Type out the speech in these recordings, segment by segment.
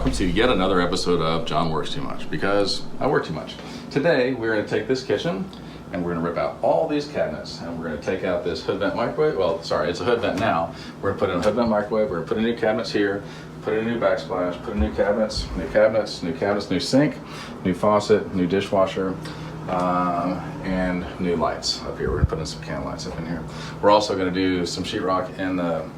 welcome to yet another episode of John Works Too Much, because I work too much. Today we're going to take this kitchen and we're going to rip out all these cabinets, and we're going to take out this hood vent microwave. Well, sorry, it's a hood vent now. We're going to put in a hood vent microwave, we're going to put in new cabinets here, put in a new backsplash, put in new cabinets, new sink, new faucet, new dishwasher, and new lights up here. We're going to put in some can lights up in here. We're also going to do some sheetrock in the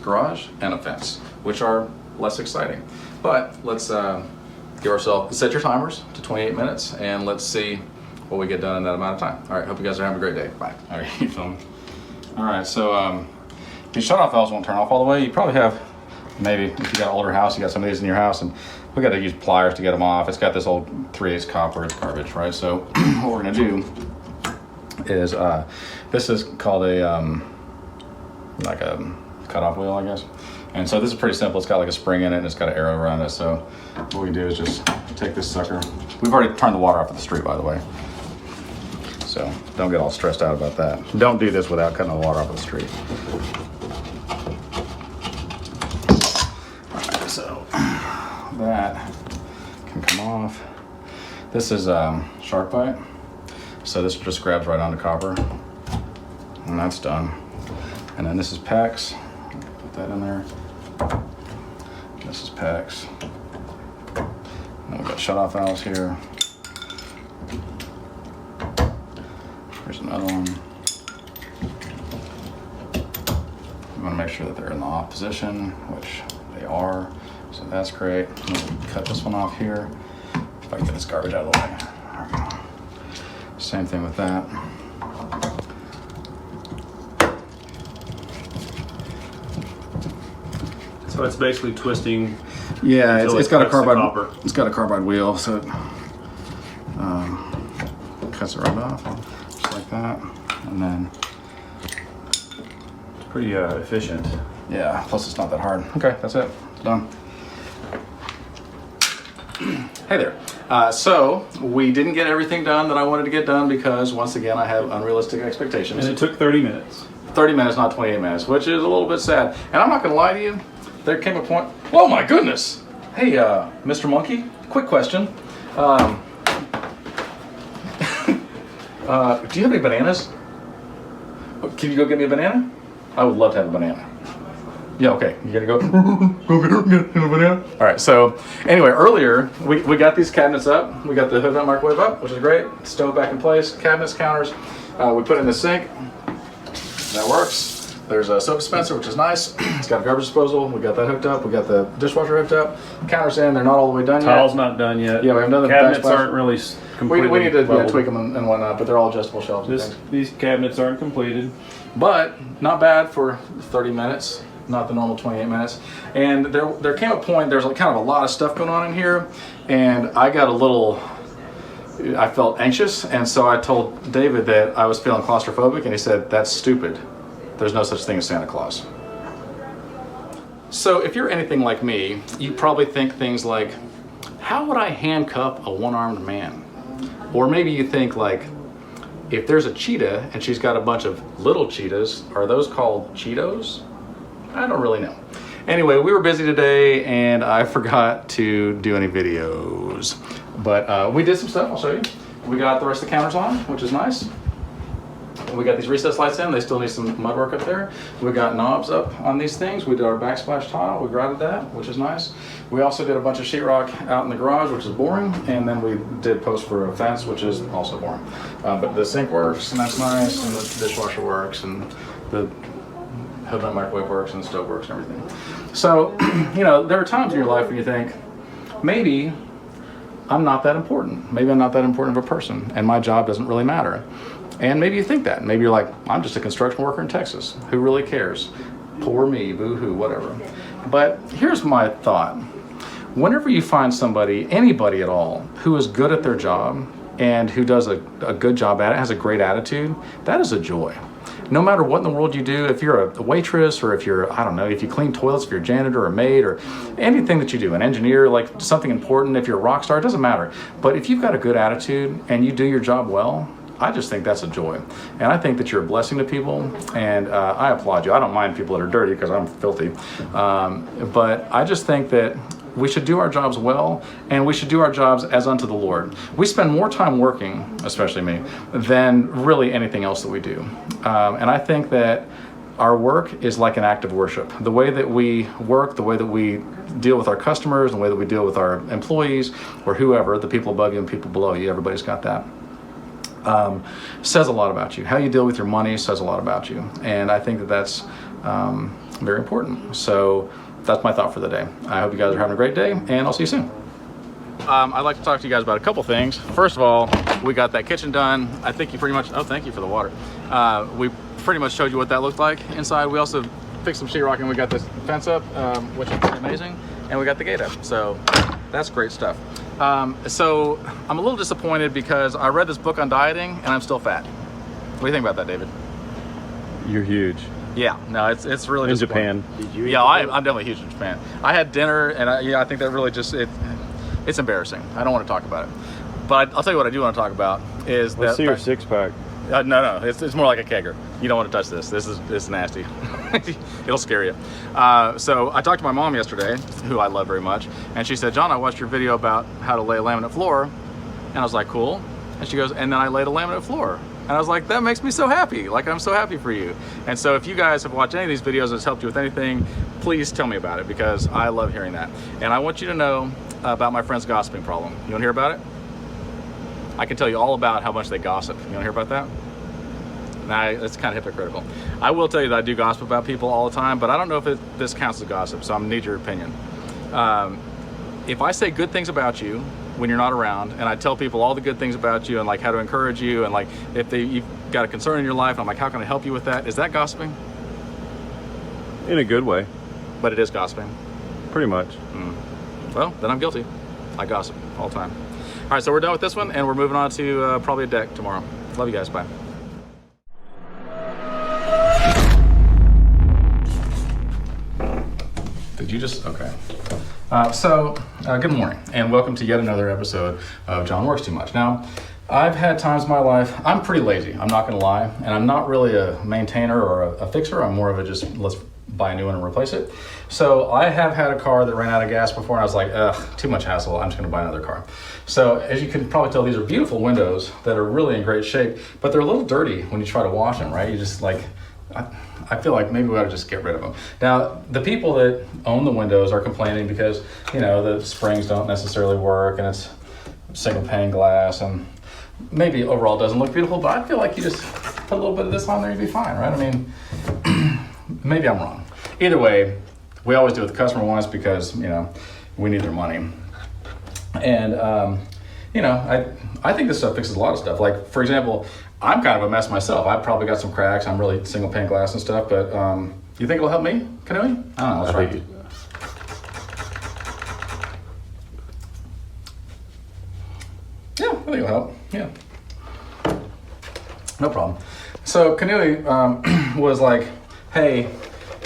garage and a fence, which are less exciting. But let's give ourselves, set your timers to 28 minutes and let's see what we get done in that amount of time. All right, hope you guys are having a great day. Bye. All right, you film. All right, so these shutoff valves won't turn off all the way. You probably have, maybe if you got an older house, you got some of these in your house, and we got to use pliers to get them off. It's got this old 3/8 copper, it's garbage, right? So what we're gonna do is, this is called a, like a cutoff wheel, I guess. And so this is pretty simple. It's got like a spring in it and it's got an arrow around it. So what we can do is just take this sucker. We've already turned the water off at the street, by the way. So don't get all stressed out about that. Don't do this without cutting the water off at the street. All right, so that can come off. This is shark bite. So this just grabs right onto copper. And that's done. And then this is PEX. Put that in there. This is PEX. And we've got shutoff valves here. Here's another one. I'm gonna make sure that they're in the off position, which they are. So that's great. Cut this one off here. If I can get this garbage out of the way. There we go. Same thing with that. So it's basically twisting. Yeah, it's got a carbide. Copper. It's got a carbide wheel, so it cuts it right off, just like that, and then It's pretty efficient. yeah. Plus, it's not that hard. Okay, that's it. It's done. Hey there. So we didn't get everything done that I wanted to get done because once again I have unrealistic expectations. And it took 30 minutes. 30 minutes, not 28 minutes, which is a little bit sad. And I'm not gonna lie to you. There came a point. Oh my goodness! Hey, Mr. Monkey. Quick question. Do you have any bananas? Can you go get me a banana? I would love to have a banana. Yeah, okay. You gotta go. Go get a banana. All right. So anyway, earlier we got these cabinets up. We got the hood vent microwave up, which is great. Stove back in place. Cabinets, counters. We put in the sink. That works. There's a soap dispenser, which is nice. It's got a garbage disposal. We got that hooked up. We got the dishwasher hooked up. Counters in. They're not all the way done yet. Tile's not done yet. Yeah, we haven't done the cabinets backsplash. aren't really completely. We need to leveled. tweak them and whatnot, but they're all adjustable shelves. And things. These cabinets aren't completed. But not bad for 30 minutes. Not the normal 28 minutes. And there came a point. There's kind of a lot of stuff going on in here, and I got a little. I felt anxious, and so I told David that I was feeling claustrophobic, and he said, "That's stupid. There's no such thing as Santa Claus." So if you're anything like me, you probably think things like, how would I handcuff a one-armed man? Or maybe you think like, if there's a cheetah and she's got a bunch of little cheetahs, are those called Cheetos? I don't really know. Anyway, we were busy today and I forgot to do any videos. But we did some stuff, I'll show you. We got the rest of the counters on, which is nice. We got these recessed lights in. They still need some mud work up there. We got knobs up on these things. We did our backsplash tile. We grouted that, which is nice. We also did a bunch of sheetrock out in the garage, which is boring. And then we did post for a fence, which is also boring. But the sink works, and that's nice. And the dishwasher works, and the hood vent microwave works, and the stove works, and everything. So, you know, there are times in your life when you think, maybe I'm not that important. Maybe I'm not that important of a person, and my job doesn't really matter. And maybe you think that. Maybe you're like, I'm just a construction worker in Texas. Who really cares? Poor me, boo-hoo, whatever. But here's my thought. Whenever you find somebody, anybody at all, who is good at their job and who does a good job at it, has a great attitude, that is a joy. No matter what in the world you do, if you're a waitress or if you're, I don't know, if you clean toilets, if you're a janitor or a maid or anything that you do, an engineer, like something important, if you're a rock star, it doesn't matter. But if you've got a good attitude and you do your job well, I just think that's a joy. And I think that you're a blessing to people, and I applaud you. I don't mind people that are dirty because I'm filthy. But I just think that we should do our jobs well, and we should do our jobs as unto the Lord. We spend more time working, especially me, than really anything else that we do. And I think that our work is like an act of worship. The way that we work, the way that we deal with our customers, the way that we deal with our employees, or whoever, the people above you and people below you, everybody's got that, says a lot about you. How you deal with your money says a lot about you. And I think that that's very important. So that's my thought for the day. I hope you guys are having a great day, and I'll see you soon. I'd like to talk to you guys about a couple things. First of all, we got that kitchen done. I think you pretty much, oh, thank you for the water. We pretty much showed you what that looked like inside. We also fixed some sheetrock, and we got this fence up, which is pretty amazing, and we got the gate up. So that's great stuff. So I'm a little disappointed because I read this book on dieting, and I'm still fat. What do you think about that, David? You're huge. Yeah, no, it's really in disappointing. Japan. Did you Yeah, I'm definitely huge in Japan. I had dinner, and I think that really just it's embarrassing. I don't want to talk about it, but I'll tell you what I do want to talk about is Let's that. see your six pack. No, it's more like a kegger. You don't want to touch this. This is nasty. It'll scare you. So I talked to my mom yesterday, who I love very much, and she said, "John, I watched your video about how to lay a laminate floor," and I was like, "Cool." And she goes, "And then I laid a laminate floor." And I was like, that makes me so happy. Like, I'm so happy for you. And so if you guys have watched any of these videos that's helped you with anything, please tell me about it, because I love hearing that. And I want you to know about my friend's gossiping problem. You wanna hear about it? I can tell you all about how much they gossip. You wanna hear about that? Nah, it's kind of hypocritical. I will tell you that I do gossip about people all the time, but I don't know if this counts as gossip, so I'm gonna need your opinion. If I say good things about you when you're not around, and I tell people all the good things about you and like how to encourage you, and like if you've got a concern in your life, and I'm like, how can I help you with that? Is that gossiping? In a good way. But it is gossiping. Pretty much. Well, then I'm guilty. I gossip all the time. All right, so we're done with this one, and we're moving on to probably a deck tomorrow. Love you guys. Bye. Did you just? Okay. Good morning, and welcome to yet another episode of John Works Too Much. Now, I've had times in my life, I'm pretty lazy, I'm not gonna lie, and I'm not really a maintainer or a fixer. I'm more of a just, let's buy a new one and replace it. So I have had a car that ran out of gas before, and I was like, ugh, too much hassle, I'm just gonna buy another car. So as you can probably tell, these are beautiful windows that are really in great shape, but they're a little dirty when you try to wash them, right? You just like, I feel like maybe we ought to just get rid of them. Now, the people that own the windows are complaining because, you know, the springs don't necessarily work, and it's single pane glass, and maybe overall it doesn't look beautiful, but I feel like you just put a little bit of this on there, you'd be fine, right? I mean, maybe I'm wrong. Either way, we always do what the customer wants because, you know, we need their money. And, you know, I think this stuff fixes a lot of stuff. Like, for example, I'm kind of a mess myself. I've probably got some cracks. I'm really single pane glass and stuff, but you think it'll help me, Canoe? I don't know, let's try it. Yeah, I think it'll help, yeah. No problem. So Canoe was like, hey,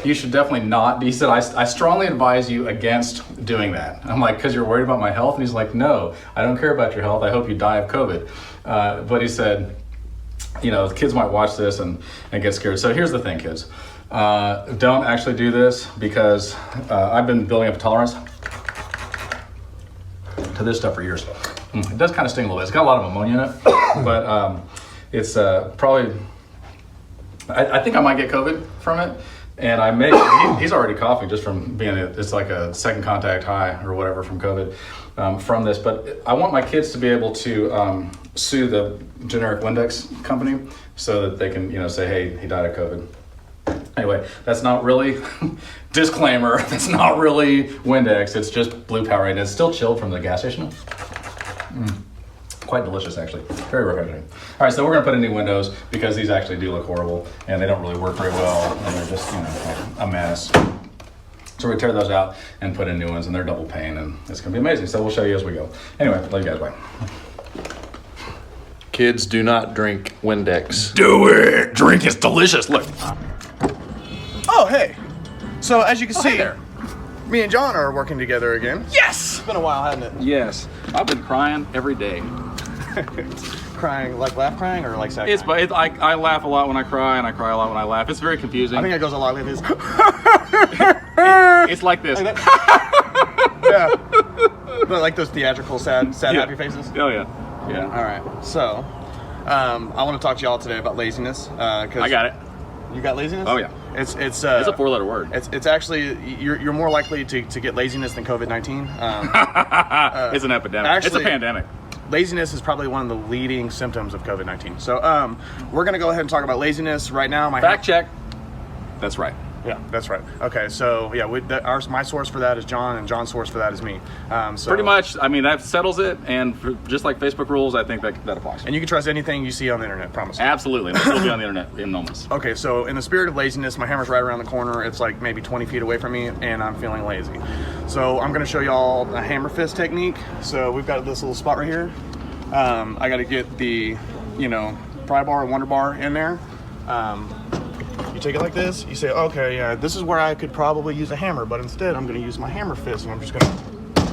you should definitely not, he said, I strongly advise you against doing that. I'm like, because you're worried about my health? And he's like, no, I don't care about your health. I hope you die of COVID. But he said, you know, the kids might watch this and get scared. So here's the thing, kids. Don't actually do this, because I've been building up a tolerance to this stuff for years. It does kind of sting a little bit. It's got a lot of ammonia in it, but it's probably, I think I might get COVID from it. And I may, he's already coughing just from being, it's like a second contact high or whatever from COVID from this. But I want my kids to be able to sue the generic Windex company so that they can, you know, say, hey, he died of COVID. Anyway, that's not really, disclaimer, that's not really Windex, it's just Blue Powerade, and it's still chilled from the gas station. Quite delicious, actually. Very refreshing. All right, so we're gonna put in new windows because these actually do look horrible and they don't really work very well, and they're just, you know, a mess. So we tear those out and put in new ones, and they're double pane, and it's gonna be amazing. So we'll show you as we go. Anyway, love you guys, bye. Kids, do not drink Windex. Do it! Drink, it's delicious, look. Oh, hey. So as you can see, there. me and John are working together again. Yes! It's been a while, hasn't it? Yes, I've been crying every day. crying, like laugh crying, or like sad It's crying? but I laugh a lot when I cry, and I cry a lot when I laugh. It's very confusing. I think it goes a lot like this. It's like this. Like yeah. But like those theatrical, sad, Yeah. happy faces. Oh yeah. Yeah. All right. So, I want to talk to y'all today about laziness. Cause I got it. You got laziness? Oh yeah. It's It's a 4-letter word. It's actually you're more likely to get laziness than COVID-19. It's an epidemic. It's a actually- pandemic. Laziness is probably one of the leading symptoms of COVID-19. So we're gonna go ahead and talk about laziness right now. Fact check. That's right. Yeah, that's right. Okay, so yeah, my source for that is John, and John's source for that is me. So, Pretty much. I mean, that settles it. And just like Facebook rules, I think that applies. And you can trust anything you see on the internet, promise. Absolutely. And this will be on the internet in moments. Okay, so in the spirit of laziness, my hammer's right around the corner. It's like maybe 20 feet away from me, and I'm feeling lazy. So I'm gonna show y'all a hammer fist technique. So we've got this little spot right here. I gotta get the, pry bar and wonder bar in there. You take it like this, you say, okay, yeah, this is where I could probably use a hammer, but instead I'm gonna use my hammer fist, and I'm just gonna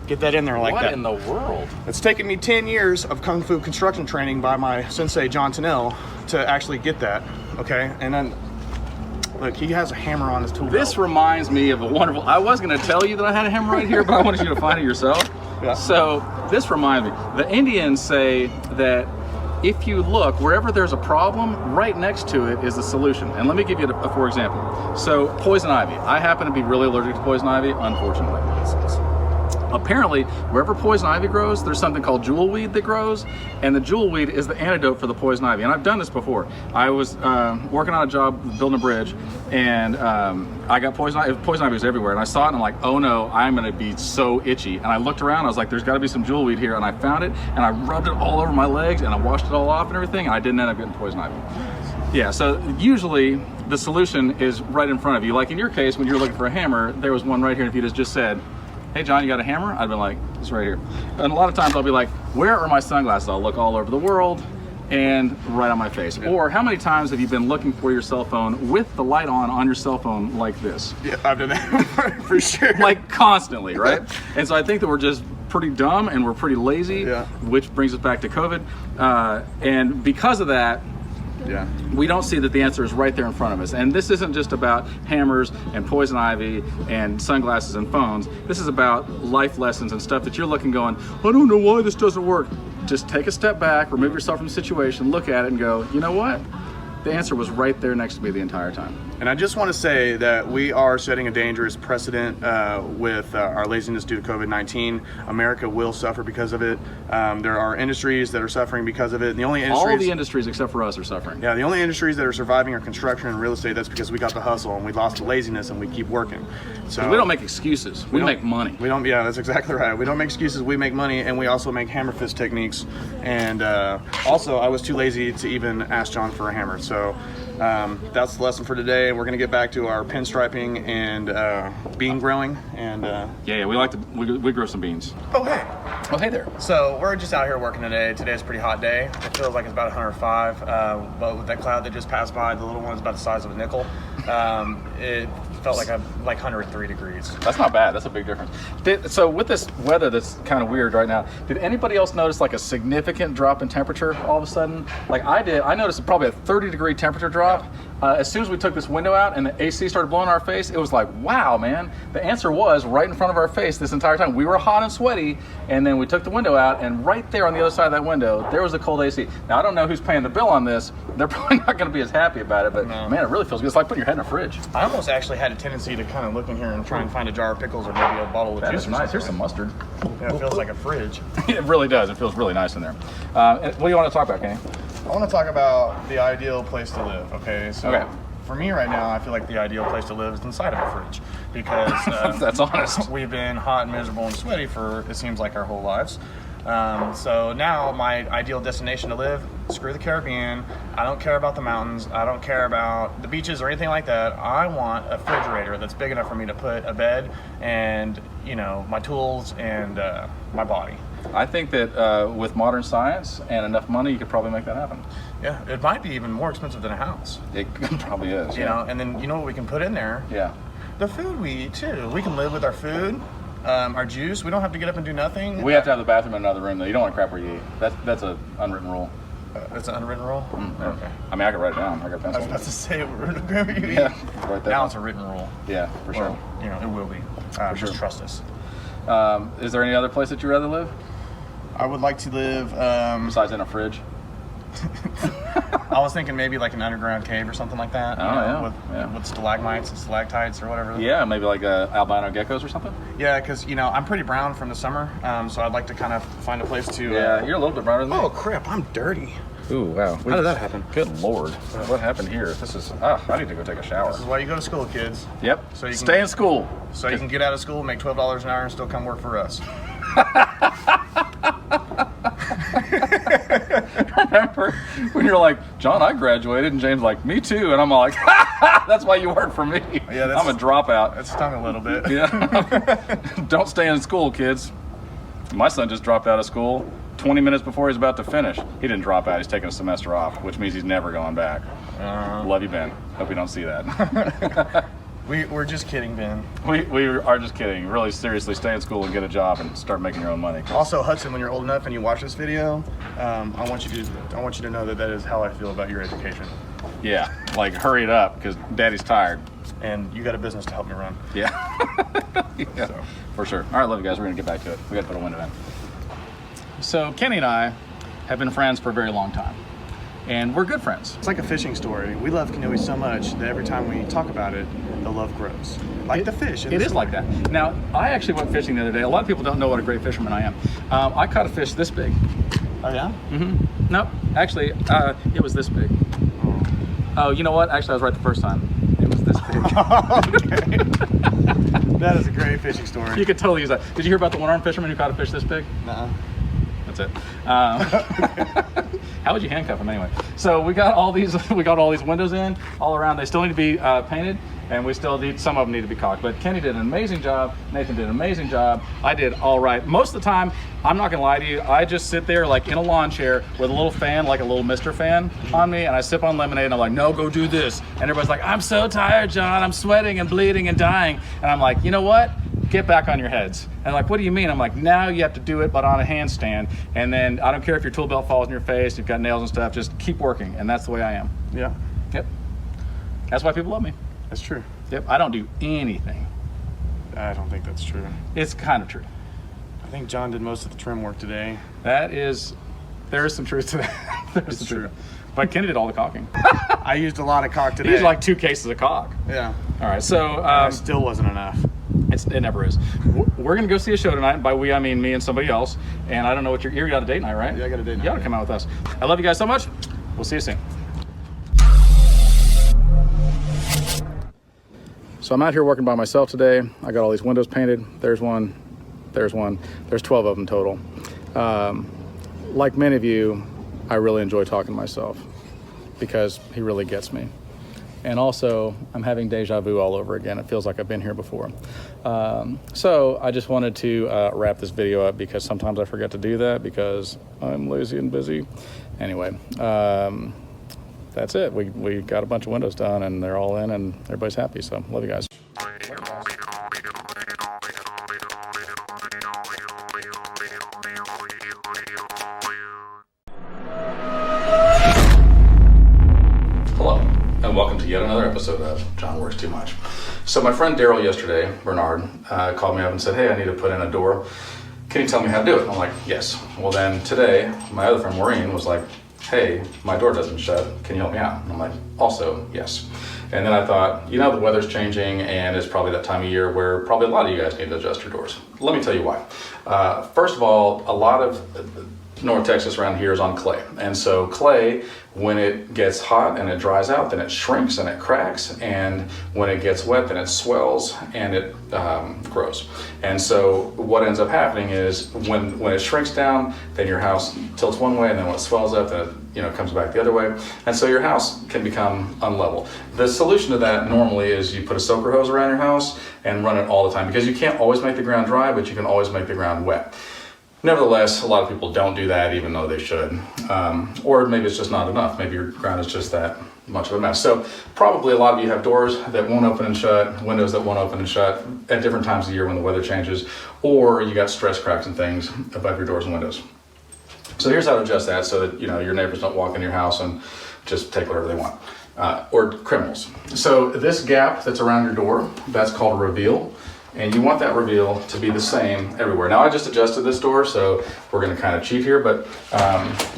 get that in there like What that. in the world? It's taken me 10 years of Kung Fu construction training by my sensei, John Tennell, to actually get that, okay? And then, look, he has a hammer on his tool This belt. reminds me of a wonderful. I was going to tell you that I had a hammer right here, but I wanted you to find it yourself. Yeah. So this reminds me. The Indians say that if you look wherever there's a problem, right next to it is the solution. And let me give you a for example. So poison ivy. I happen to be really allergic to poison ivy, unfortunately. Apparently, wherever poison ivy grows, there's something called jewelweed that grows, and the jewelweed is the antidote for the poison ivy. And I've done this before. I was working on a job building a bridge, and I got poison ivy. Poison ivy was everywhere, and I saw it, and I'm like, oh no, I'm gonna be so itchy. And I looked around, I was like, there's gotta be some jewelweed here, and I found it, and I rubbed it all over my legs, and I washed it all off and everything, and I didn't end up getting poison ivy. Yeah, so usually the solution is right in front of you. Like in your case, when you're looking for a hammer, there was one right here, and if you just said, hey John, you got a hammer? I'd been like, it's right here. And a lot of times I'll be like, where are my sunglasses? I'll look all over the world and right on my face. Yeah. Or how many times have you been looking for your cell phone with the light on your cell phone like this? Yeah, I've done that for sure. Like constantly, right? And so I think that we're just pretty dumb and we're pretty lazy, Yeah. which brings us back to COVID. And because of that, yeah. we don't see that the answer is right there in front of us. And this isn't just about hammers and poison ivy and sunglasses and phones. This is about life lessons and stuff that you're looking going, I don't know why this doesn't work. Just take a step back, remove yourself from the situation, look at it and go, you know what? The answer was right there next to me the entire time. And I just want to say that we are setting a dangerous precedent with our laziness due to COVID-19. America will suffer because of it. There are industries that are suffering because of it. The only industries, All the industries except for us are suffering. yeah, the only industries that are surviving are construction and real estate. That's because we got the hustle and we lost the laziness and we keep working. So We don't make excuses. We don't- make money. We don't. Yeah, that's exactly right. We don't make excuses. We make money, and we also make hammer fist techniques. And also, I was too lazy to even ask John for a hammer. So that's the lesson for today. We're gonna get back to our pinstriping and bean growing. And Yeah, we like to we grow some beans. oh hey. Oh, hey there. So we're just out here working today. Today's a pretty hot day. It feels like it's about 105, but with that cloud that just passed by, the little one's about the size of a nickel. It felt like 103 degrees. That's not bad. That's a big difference. So with this weather that's kind of weird right now, did anybody else notice like a significant drop in temperature all of a sudden? Like I did. I noticed probably a 30-degree temperature drop. As soon as we took this window out and the AC started blowing in our face, it was like, wow, man. The answer was right in front of our face this entire time. We were hot and sweaty, and then we took the window out, and right there on the other side of that window, there was a cold AC. Now, I don't know who's paying the bill on this. They're probably not going to be as happy about it, but No. man, it really feels good. It's like putting your head in a fridge. I almost actually had a tendency to kind of look in here and try and find a jar of pickles or maybe a bottle of That juice. is or nice. Here's some something. mustard. Yeah, it feels like a fridge. It really does. It feels really nice in there. What do you want to talk about, Kenny? I want to talk about the ideal place to live. Okay, so Okay. for me right now, I feel like the ideal place to live is inside of a fridge because That's honest. we've been hot and miserable and sweaty for it seems like our whole lives. So now my ideal destination to live, screw the Caribbean. I don't care about the mountains. I don't care about the beaches or anything like that. I want a refrigerator that's big enough for me to put a bed and, my tools and my body. I think that with modern science and enough money, you could probably make that happen. Yeah, it might be even more expensive than a house. It probably is. And then you know what we can put in there? Yeah. The food we eat too. We can live with our food. Our juice, we don't have to get up and do nothing. We have to have the bathroom in another room, though. You don't want to crap where you eat. That's an unwritten rule. That's an unwritten rule? Okay. I mean, I could write it down. I got a pencil. I was about to say, wherever you eat. Yeah, right there. Now it's a written rule. Yeah, for sure. Well, you know, it will be. sure. Just trust us. Is there any other place that you'd rather live? I would like to live... Besides in a fridge? I was thinking maybe like an underground cave or something like that. Oh, you know, yeah. with stalagmites and stalactites or whatever. Yeah, maybe like albino geckos or something? Yeah, because, you know, I'm pretty brown from the summer, so I'd like to kind of find a place to... Yeah, you're a little bit browner than me. Oh, crap, I'm dirty. Ooh, wow. How did that happen? Good Lord. What happened here? This is... I need to go take a shower. This is why you go to school, kids. Yep. So you can- Stay in school. So you can get out of school, make $12 an hour, and still come work for us. Remember when you're like, John, I graduated, and James like, me too, and I'm all like, that's why you work for me. Yeah, I'm a dropout. That stung a little bit. Yeah. Don't stay in school, kids. My son just dropped out of school 20 minutes before he's about to finish. He didn't drop out. He's taking a semester off, which means he's never going back. Love you, Ben. Hope you don't see that. We're just kidding, Ben. We are just kidding. Really, seriously, stay in school and get a job and start making your own money. Also, Hudson, when you're old enough and you watch this video, I want you to know that is how I feel about your education. Yeah, like hurry it up because Daddy's tired. And you got a business to help me run. Yeah. Yeah, So. for sure. All right, love you guys. We're gonna get back to it. We got to put a window in. So Kenny and I have been friends for a very long time, and we're good friends. It's like a fishing story. We love canoeing so much that every time we talk about it, the love grows. Like the fish. It is like that. Now, I actually went fishing the other day. A lot of people don't know what a great fisherman I am. I caught a fish this big. Oh, yeah? Mm-hmm. Nope. Actually, it was this big. Oh, you know what? Actually, I was right the first time. It was this big. Okay. That is a great fishing story. You could totally use that. Did you hear about the one-armed fisherman who caught a fish this big? Nuh-uh. That's it. How would you handcuff them anyway? So we got all these windows in all around. They still need to be painted, and we still need, some of them need to be caulked. But Kenny did an amazing job. Nathan did an amazing job. I did all right. Most of the time, I'm not gonna lie to you, I just sit there like in a lawn chair with a little fan, like a little Mr. fan on me, and I sip on lemonade, and I'm like, no, go do this. And everybody's like, I'm so tired, John. I'm sweating and bleeding and dying. And I'm like, you know what? Get back on your heads. And like, what do you mean? I'm like, now you have to do it, but on a handstand. And then I don't care if your tool belt falls in your face, you've got nails and stuff, just keep working. And that's the way I am. Yeah, Yep. That's why people love me. that's true. Yep. I don't do anything. I don't think that's true. It's kind of true. I think John did most of the trim work today. There is some truth to that. There's some truth. But Kenny did all the caulking. I used a lot of caulk He today. used like 2 cases of caulk. Yeah. All right. So Still wasn't enough. it never is. We're gonna go see a show tonight. By we, I mean me and somebody else. And I don't know what you got a date night, right? Yeah, I got a date night. You ought to come out with us. I love you guys so much. We'll see you soon. So I'm out here working by myself today. I got all these windows painted. There's one. There's 12 of them total. Like many of you, I really enjoy talking to myself because he really gets me. And also, I'm having deja vu all over again. It feels like I've been here before. So I just wanted to wrap this video up because sometimes I forget to do that because I'm lazy and busy. Anyway, that's it. We got a bunch of windows done and they're all in and everybody's happy. So love you guys. Hello, and welcome to yet another episode of John Works Too Much. So my friend Daryl yesterday, Bernard, called me up and said, hey, I need to put in a door. Can you tell me how to do it? And I'm like, yes. Well then today, my other friend Maureen was like, hey, my door doesn't shut. Can you help me out? And I'm like, also, yes. And then I thought, you know, the weather's changing and it's probably that time of year where probably a lot of you guys need to adjust your doors. Let me tell you why. First of all, a lot of North Texas around here is on clay. And so clay, when it gets hot and it dries out, then it shrinks and it cracks. And when it gets wet, then it swells and it grows. And so what ends up happening is when it shrinks down, then your house tilts one way, and then when it swells up, then it comes back the other way. And so your house can become unlevel. The solution to that normally is you put a soaker hose around your house and run it all the time, because you can't always make the ground dry, but you can always make the ground wet. Nevertheless, a lot of people don't do that even though they should. Or maybe it's just not enough. Maybe your ground is just that much of a mess. So probably a lot of you have doors that won't open and shut, windows that won't open and shut at different times of the year when the weather changes, or you got stress cracks and things above your doors and windows. So here's how to adjust that so that your neighbors don't walk in your house and just take whatever they want, or criminals. So this gap that's around your door, that's called a reveal. And you want that reveal to be the same everywhere. Now I just adjusted this door, so we're gonna kind of cheat here, but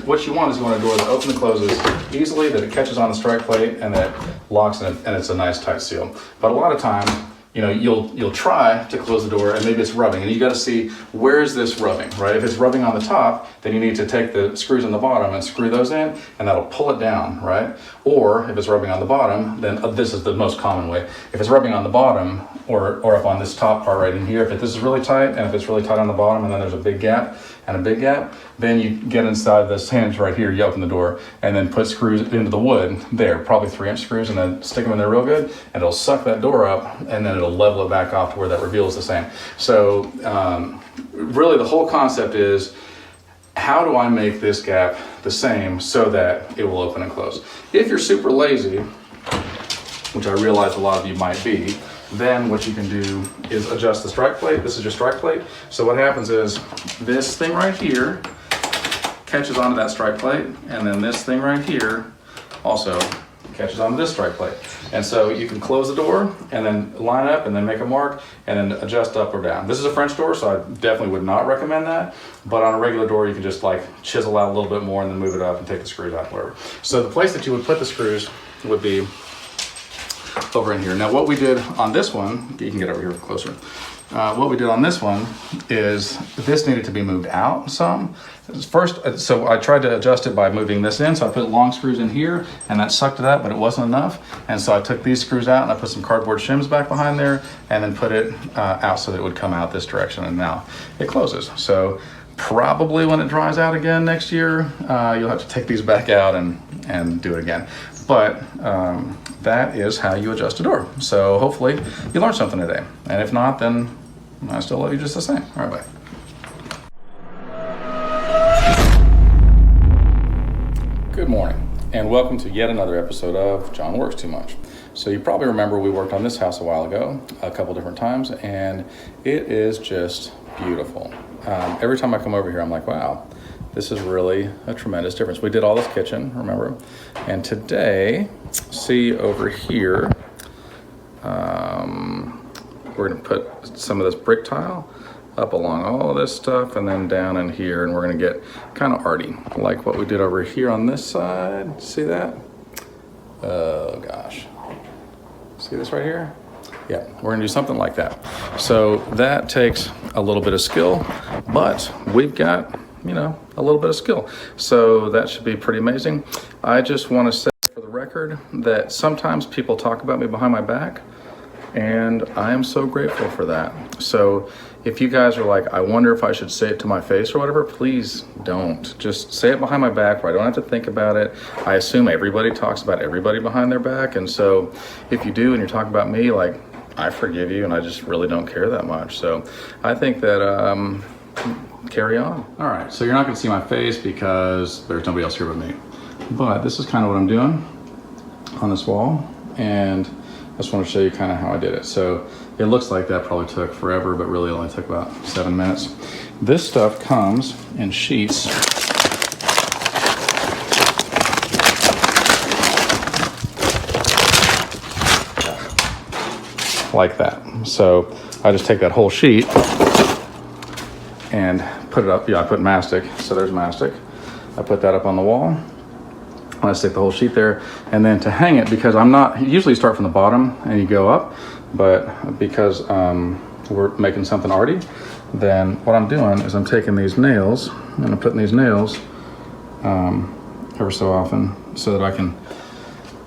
what you want is you want a door that opens and closes easily, that it catches on the strike plate, and that locks in it, and it's a nice tight seal. But a lot of times, you'll try to close the door and maybe it's rubbing, and you got to see where is this rubbing, right? If it's rubbing on the top, then you need to take the screws on the bottom and screw those in, and that'll pull it down, right? Or if it's rubbing on the bottom, then this is the most common way. If it's rubbing on the bottom or up on this top part right in here, if this is really tight, and if it's really tight on the bottom, and then there's a big gap and a big gap, then you get inside this hinge right here, you open the door, and then put screws into the wood there, probably 3-inch screws, and then stick them in there real good, and it'll suck that door up, and then it'll level it back off to where that reveal is the same. So really the whole concept is, how do I make this gap the same so that it will open and close? If you're super lazy, which I realize a lot of you might be, then what you can do is adjust the strike plate. This is your strike plate. So what happens is this thing right here catches onto that strike plate, and then this thing right here also catches onto this strike plate. And so you can close the door and then line up and then make a mark and then adjust up or down. This is a French door, so I definitely would not recommend that. But on a regular door, you can just like chisel out a little bit more and then move it up and take the screws out, whatever. So the place that you would put the screws would be over in here. Now what we did on this one, you can get over here closer. What we did on this one is this needed to be moved out some. First, so I tried to adjust it by moving this in. So I put long screws in here and that sucked it up, but it wasn't enough. And so I took these screws out and I put some cardboard shims back behind there and then put it out so that it would come out this direction, and now it closes. So probably when it dries out again next year, you'll have to take these back out and do it again. But that is how you adjust a door. So hopefully you learned something today. And if not, then I still love you just the same. All right, bye. Good morning, and welcome to yet another episode of John Works Too Much. So you probably remember we worked on this house a while ago, a couple different times, and it is just beautiful. Every time I come over here, I'm like, wow, this is really a tremendous difference. We did all this kitchen, remember? And today, see over here, we're gonna put some of this brick tile up along all of this stuff and then down in here, and we're gonna get kind of arty, like what we did over here on this side. See that? Oh gosh. See this right here? Yeah, we're gonna do something like that. So that takes a little bit of skill, but we've got, a little bit of skill. So that should be pretty amazing. I just wanna say for the record that sometimes people talk about me behind my back, and I am so grateful for that. So if you guys are like, I wonder if I should say it to my face or whatever, please don't. Just say it behind my back where I don't have to think about it. I assume everybody talks about everybody behind their back. And so if you do and you're talking about me, like, I forgive you and I just really don't care that much. So I think that, carry on. All right, so you're not gonna see my face because there's nobody else here but me. But this is kind of what I'm doing on this wall. And I just want to show you kind of how I did it. So it looks like that probably took forever, but really only took about 7 minutes. This stuff comes in sheets. Like that. So I just take that whole sheet and put it up. Yeah, I put mastic. So there's mastic. I put that up on the wall. I stick the whole sheet there, and then to hang it, because usually you start from the bottom and you go up, but because we're making something arty, then what I'm doing is I'm taking these nails and I'm putting these nails ever so often so that I can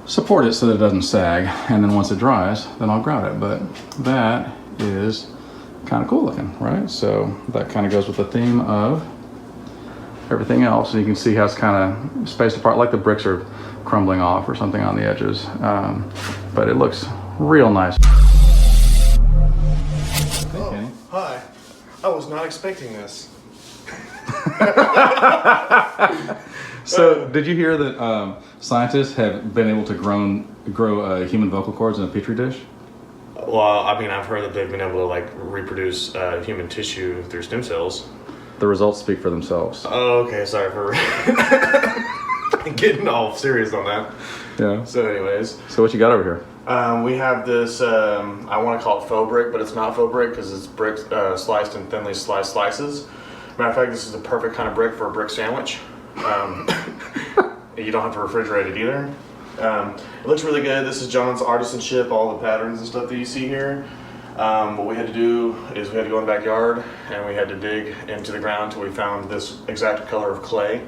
support it so that it doesn't sag, and then once it dries, then I'll grout it. But that is kind of cool looking, right? So that kind of goes with the theme of everything else, and you can see how it's kind of spaced apart, like the bricks are crumbling off or something on the edges. But it looks real nice. Oh, hi. I was not expecting this. So, did you hear that scientists have been able to grow human vocal cords in a petri dish? Well, I mean, I've heard that they've been able to like reproduce human tissue through stem cells. The results speak for themselves. Oh, okay. Sorry for getting all serious on that. Yeah. So, anyways, So what you got over here? we have this. I want to call it faux brick, but it's not faux brick because it's brick sliced in thinly sliced slices. Matter of fact, this is the perfect kind of brick for a brick sandwich. You don't have to refrigerate it either. It looks really good. This is John's artisanship, all the patterns and stuff that you see here. What we had to do is we had to go in the backyard and we had to dig into the ground until we found this exact color of clay.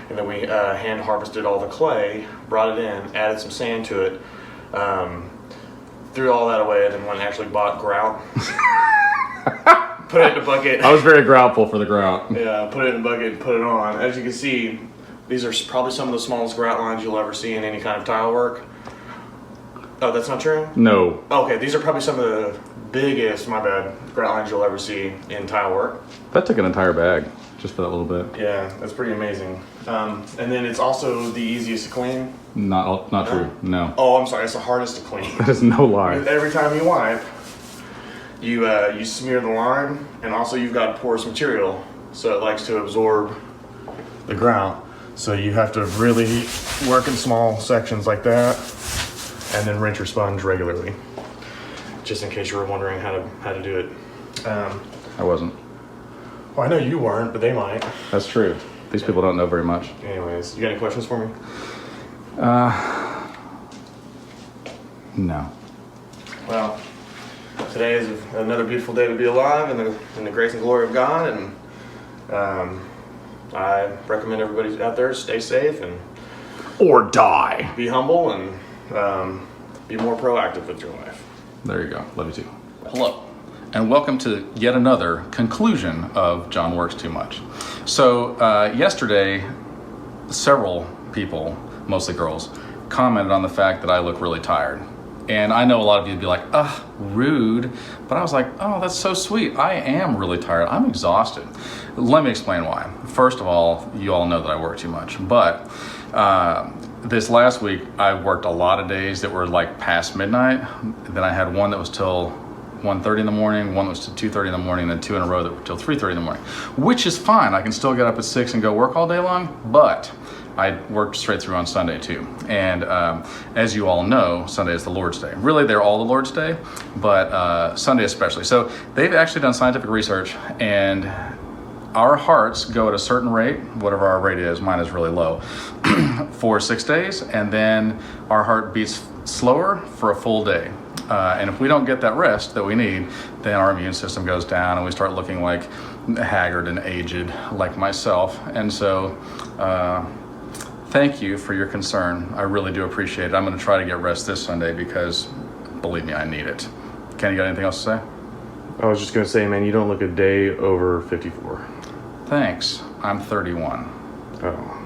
And then we hand harvested all the clay, brought it in, added some sand to it, threw all that away, and then went and actually bought grout. Put it in a bucket. I was very groutful for the grout. Yeah, put it in a bucket and put it on. As you can see, these are probably some of the smallest grout lines you'll ever see in any kind of tile work. Oh, that's not true? No. Okay, these are probably some of the biggest, my bad, grout lines you'll ever see in tile work. That took an entire bag just for that little bit. Yeah, that's pretty amazing. And then it's also the easiest to clean. Not true. No. Oh, I'm sorry, it's the hardest to clean. That is no lie. Every time you wipe, you smear the lime, and also you've got porous material, so it likes to absorb the grout. So you have to really work in small sections like that, and then rinse your sponge regularly. Just in case you were wondering how to do it. I wasn't. Well, I know you weren't, but they might. That's true. These people don't know very much. Anyways, you got any questions for me? No. Well, today is another beautiful day to be alive in the grace and glory of God, and I recommend everybody out there stay safe and Or die. be humble and be more proactive with your life. There you go. Love you too. Hello, and welcome to yet another conclusion of John Works Too Much. So yesterday, several people, mostly girls, commented on the fact that I look really tired. And I know a lot of you would be like, ugh, rude. But I was like, oh, that's so sweet. I am really tired. I'm exhausted. Let me explain why. First of all, you all know that I work too much. But this last week, I worked a lot of days that were like past midnight. Then I had one that was till 1:30 in the morning, one that was till 2:30 in the morning, and then two in a row that were till 3:30 in the morning, which is fine. I can still get up at 6 and go work all day long, but I worked straight through on Sunday too. And as you all know, Sunday is the Lord's Day. Really, they're all the Lord's Day, but Sunday especially. So they've actually done scientific research, and our hearts go at a certain rate, whatever our rate is, mine is really low, for 6 days, and then our heart beats slower for a full day. And if we don't get that rest that we need, then our immune system goes down and we start looking like haggard and aged like myself. And so thank you for your concern. I really do appreciate it. I'm going to try to get rest this Sunday because, believe me, I need it. Ken, you got anything else to say? I was just gonna say, man, you don't look a day over 54. Thanks. I'm 31. Oh.